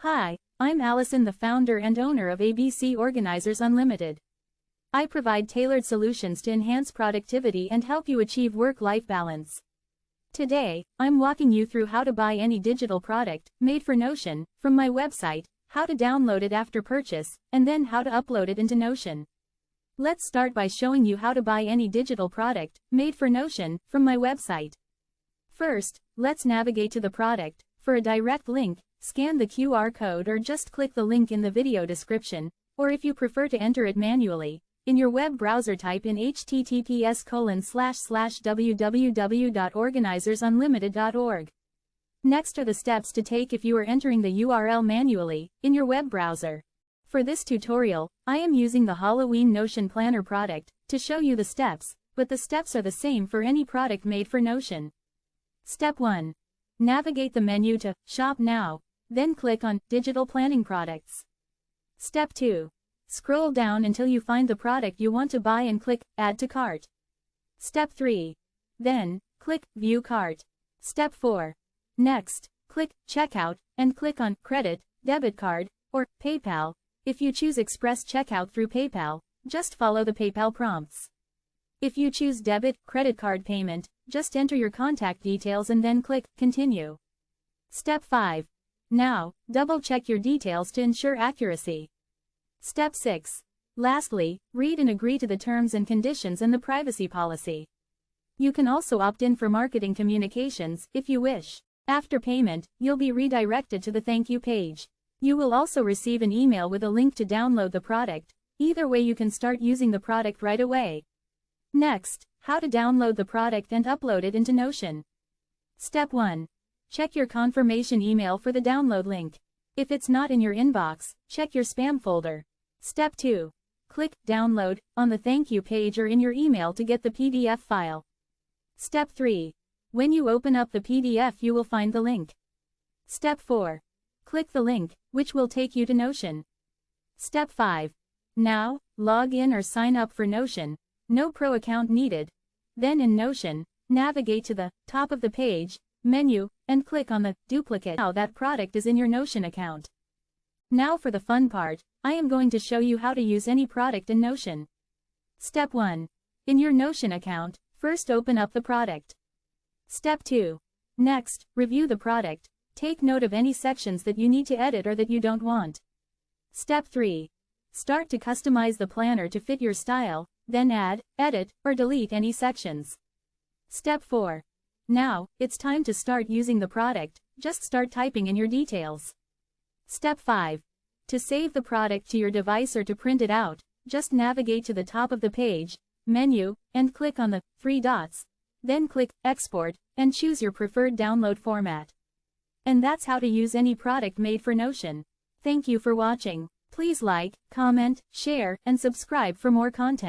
Hi, I'm Allison, the founder and owner of ABC Organizers Unlimited. I provide tailored solutions to enhance productivity and help you achieve work-life balance. Today, I'm walking you through how to buy any digital product made for Notion from my website, how to download it after purchase, and then how to upload it into Notion. Let's start by showing you how to buy any digital product made for Notion from my website. First, let's navigate to the product. For a direct link, scan the QR code or just click the link in the video description, or if you prefer to enter it manually, in your web browser type in https://www.organizersunlimited.org. Next are the steps to take if you are entering the URL manually in your web browser. For this tutorial, I am using the Halloween Notion Planner product to show you the steps, but the steps are the same for any product made for Notion. Step 1. Navigate the menu to Shop Now, then click on Digital Planning Products. Step 2. Scroll down until you find the product you want to buy and click Add to Cart. Step 3. Then, click View Cart. Step 4. Next, click Checkout and click on Credit, Debit Card, or PayPal. If you choose Express Checkout through PayPal, just follow the PayPal prompts. If you choose debit, credit card payment, just enter your contact details and then click Continue. Step 5. Now, double-check your details to ensure accuracy. Step 6. Lastly, read and agree to the terms and conditions and the privacy policy. You can also opt in for marketing communications if you wish. After payment, you'll be redirected to the thank you page. You will also receive an email with a link to download the product. Either way, you can start using the product right away. Next, how to download the product and upload it into Notion. Step 1. Check your confirmation email for the download link. If it's not in your inbox, check your spam folder. Step 2. Click Download on the thank you page or in your email to get the PDF file. Step 3. When you open up the PDF, you will find the link. Step 4. Click the link, which will take you to Notion. Step 5. Now, log in or sign up for Notion. No Pro account needed. Then in Notion, navigate to the top of the page, menu, and click on the duplicate. Now that product is in your Notion account. Now for the fun part, I am going to show you how to use any product in Notion. Step 1. In your Notion account, first open up the product. Step 2. Next, review the product. Take note of any sections that you need to edit or that you don't want. Step 3. Start to customize the planner to fit your style, then add, edit, or delete any sections. Step 4. Now, it's time to start using the product. Just start typing in your details. Step 5. To save the product to your device or to print it out, just navigate to the top of the page, menu, and click on the 3 dots. Then click Export, and choose your preferred download format. And that's how to use any product made for Notion. Thank you for watching. Please like, comment, share, and subscribe for more content.